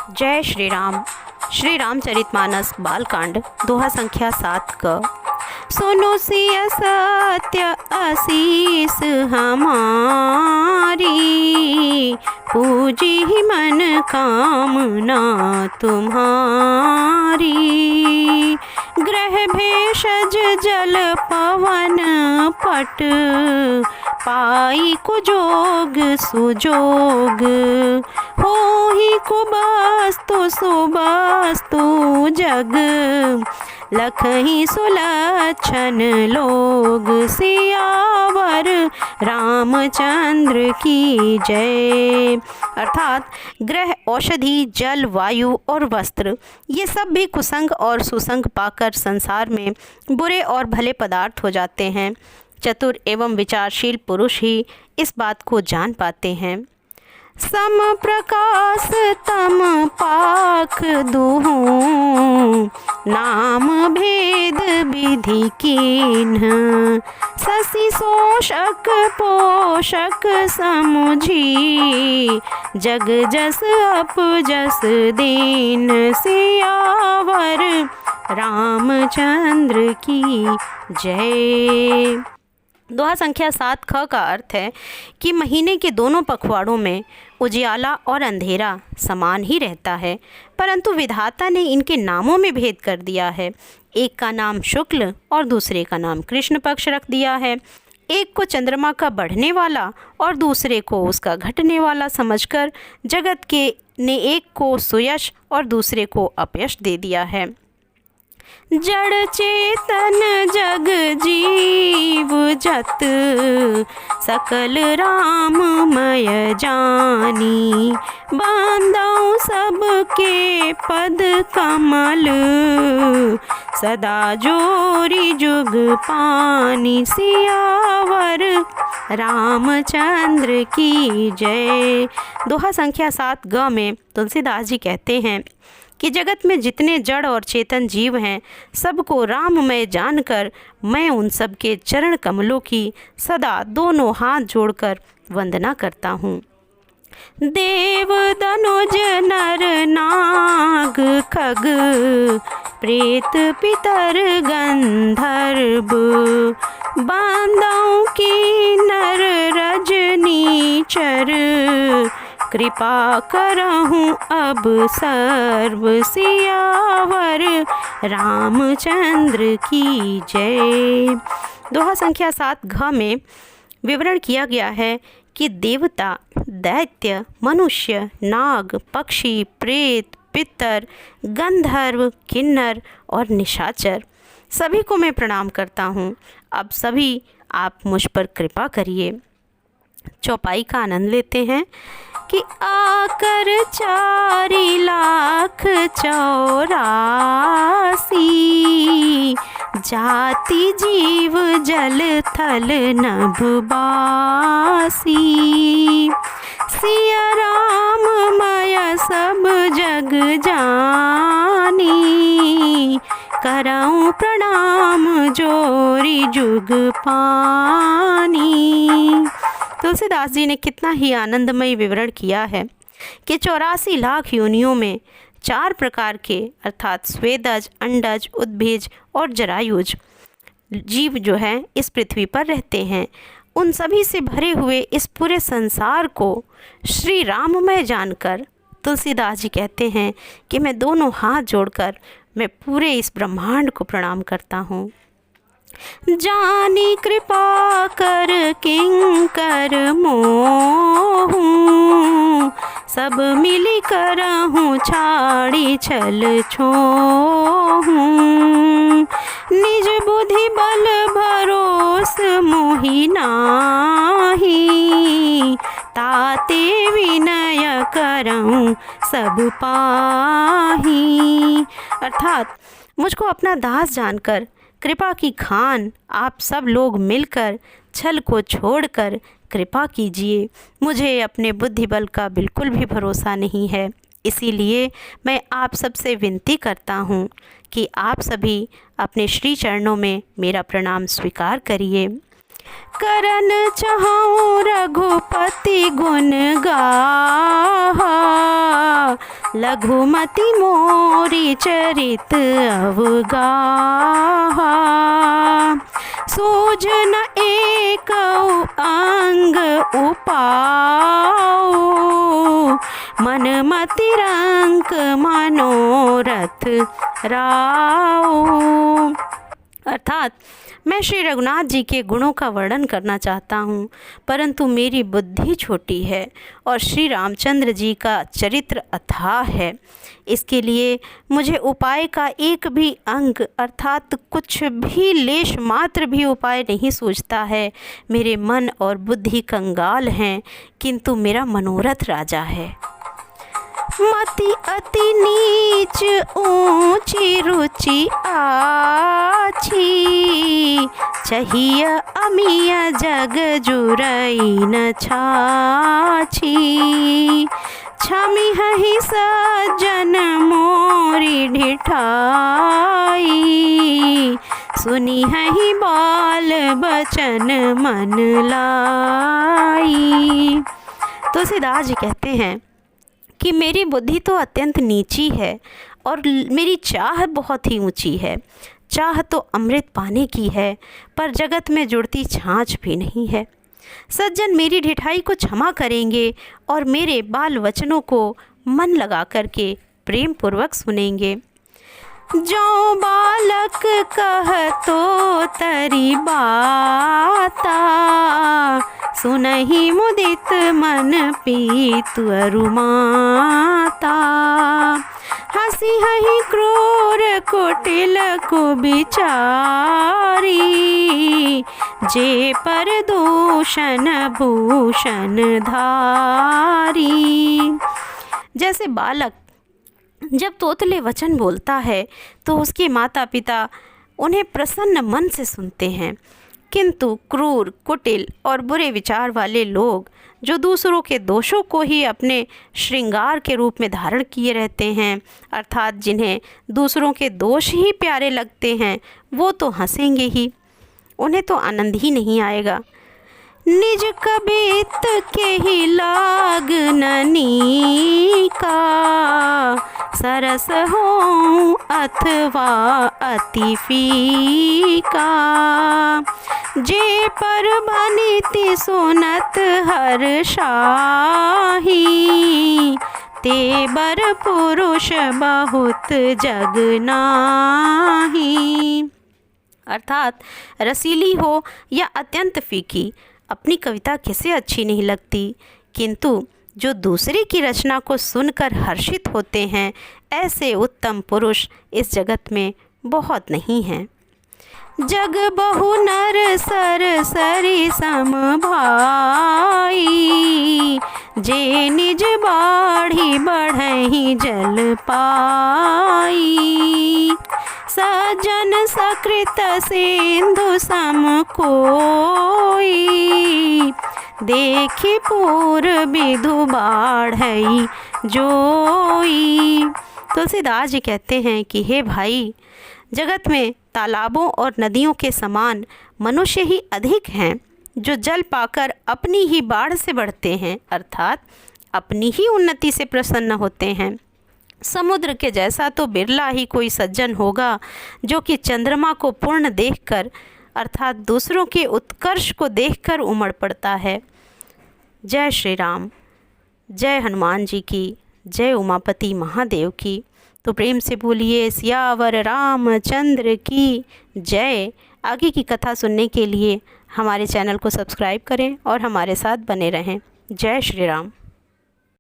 जय श्री राम। श्री रामचरितमानस बालकांड दोहा संख्या 7 क। सुनो सिय सत्य असीस हमारी, पूजी मन कामना तुम्हारी। ग्रह भेषज जल पवन पट, पाई को जोग सुजोग। हो ही को बस्तु सुबस्तु जग, लखही सुलक्षण लोग। सियावर रामचंद्र की जय। अर्थात ग्रह, औषधि, जल, वायु और वस्त्र, ये सब भी कुसंग और सुसंग पाकर संसार में बुरे और भले पदार्थ हो जाते हैं। चतुर एवं विचारशील पुरुष ही इस बात को जान पाते हैं। सम प्रकाश तम पाख दुहूँ, नाम भेद विधि कीन्ह। शशि शोषक पोषक समुझी, जग जस अपजस दीन। सियावर रामचंद्र की जय। दोहा संख्या 7 ख का अर्थ है कि महीने के दोनों पखवाड़ों में उजियाला और अंधेरा समान ही रहता है, परंतु विधाता ने इनके नामों में भेद कर दिया है। एक का नाम शुक्ल और दूसरे का नाम कृष्ण पक्ष रख दिया है। एक को चंद्रमा का बढ़ने वाला और दूसरे को उसका घटने वाला समझकर जगत के ने एक को सुयश और दूसरे को अपयश दे दिया है। जड़ चेतन जग जीव जत, सकल राममय जानी। बांधौ सबके पद कमल, सदा जोरी जुग पानी। सियावर रामचंद्र की जय। दोहा संख्या 7 ग में तुलसीदास जी कहते हैं कि जगत में जितने जड़ और चेतन जीव हैं, सबको राममय जानकर मैं उन सब के चरण कमलों की सदा दोनों हाथ जोड़कर वंदना करता हूँ। देव दनुज नर नाग खग, प्रेत पितर गंधर्व। बांधौ की नर रजनी चर, कृपा करहूँ अब सर्व। सियावर रामचंद्र की जय। दोहा संख्या 7 घ में विवरण किया गया है कि देवता, दैत्य, मनुष्य, नाग, पक्षी, प्रेत, पितर, गंधर्व, किन्नर और निशाचर, सभी को मैं प्रणाम करता हूँ। अब सभी आप मुझ पर कृपा करिए। चौपाई का आनंद लेते हैं कि आकर 4 लाख 84, जाति जीव जल थल नभ बासी। सिया राममय सब जग जानी, करऊं प्रणाम जोरी जुग पानी। तुलसीदास जी ने कितना ही आनंदमय विवरण किया है कि 84 लाख योनियों में 4 प्रकार के अर्थात स्वेदज, अंडज, उद्भिज और जरायुज जीव जो हैं इस पृथ्वी पर रहते हैं। उन सभी से भरे हुए इस पूरे संसार को श्री राममय जानकर तुलसीदास जी कहते हैं कि मैं दोनों हाथ जोड़कर मैं पूरे इस ब्रह्मांड को प्रणाम करता हूँ। जानी कृपा कर किंकर मोहूँ, सब मिली करहूँ छाड़ी छल छोहूँ। निज बुद्धि बल भरोस मोहि नाही, ताते विनय करऊँ सब पाही। अर्थात मुझको अपना दास जानकर कृपा की खान आप सब लोग मिलकर छल को छोड़कर कृपा कीजिए। मुझे अपने बुद्धि बल का बिल्कुल भी भरोसा नहीं है, इसीलिए मैं आप सबसे विनती करता हूँ कि आप सभी अपने श्री चरणों में मेरा प्रणाम स्वीकार करिए। करन चाहूँ रघुपति गुण गाहा, लघुमति मोरी चरित अवगाहा। सूझ न एक अंग उपाऊ, मन मति रंक मनोरथ राऊ। अर्थात मैं श्री रघुनाथ जी के गुणों का वर्णन करना चाहता हूँ, परंतु मेरी बुद्धि छोटी है और श्री रामचंद्र जी का चरित्र अथाह है। इसके लिए मुझे उपाय का एक भी अंग अर्थात कुछ भी लेश मात्र भी उपाय नहीं सूझता है। मेरे मन और बुद्धि कंगाल हैं, किंतु मेरा मनोरथ राजा है। मति अति नीच ऊंची रुचि आछी, चाहिए अमिय जग जुरई न छाछी। छमि हहि सज्जन मोरी ढिठाई, सुनी हहि बाल बचन मन लाई। तुलसीदास जी कहते हैं कि मेरी बुद्धि तो अत्यंत नीची है और मेरी चाह बहुत ही ऊंची है। चाह तो अमृत पाने की है, पर जगत में जुड़ती छाछ भी नहीं है। सज्जन मेरी ढिठाई को क्षमा करेंगे और मेरे बाल वचनों को मन लगा करके प्रेम पूर्वक सुनेंगे। जो बालक कह तो तरी बाता, सुनहि मुदित मन पीतु अरुमाता। हसी हहि क्रूर कुटिल कुबिचारी, जे पर दूषण भूषण धारी। जैसे बालक जब तोतले वचन बोलता है तो उसके माता पिता उन्हें प्रसन्न मन से सुनते हैं, किंतु क्रूर, कुटिल और बुरे विचार वाले लोग जो दूसरों के दोषों को ही अपने श्रृंगार के रूप में धारण किए रहते हैं, अर्थात जिन्हें दूसरों के दोष ही प्यारे लगते हैं, वो तो हंसेंगे ही, उन्हें तो आनंद ही नहीं आएगा। निज कबित के ही लाग ननी का, सरस हो अथवा अति फीका। जे पर बनिति सुनत हर शाही, ते बर पुरुष बहुत जग नाही। अर्थात रसीली हो या अत्यंत फीकी, अपनी कविता किसे अच्छी नहीं लगती, किंतु जो दूसरे की रचना को सुनकर हर्षित होते हैं, ऐसे उत्तम पुरुष इस जगत में बहुत नहीं हैं। जग बहु नर सर सरी सम भाई, जे निज बाढ़ी बढ़हि जल पाई। सज्जन सकृत सिंधु सम कोई, देखि पूर विधु बाढ़ई जोई। तुलसीदास जी कहते हैं कि हे भाई, जगत में तालाबों और नदियों के समान मनुष्य ही अधिक हैं, जो जल पाकर अपनी ही बाढ़ से बढ़ते हैं, अर्थात अपनी ही उन्नति से प्रसन्न होते हैं। समुद्र के जैसा तो बिरला ही कोई सज्जन होगा जो कि चंद्रमा को पूर्ण देखकर अर्थात दूसरों के उत्कर्ष को देखकर उमड़ पड़ता है। जय श्री राम, जय हनुमान जी की, जय उमापति महादेव की। तो प्रेम से बोलिए सियावर रामचंद्र की जय। आगे की कथा सुनने के लिए हमारे चैनल को सब्सक्राइब करें और हमारे साथ बने रहें। जय श्री राम।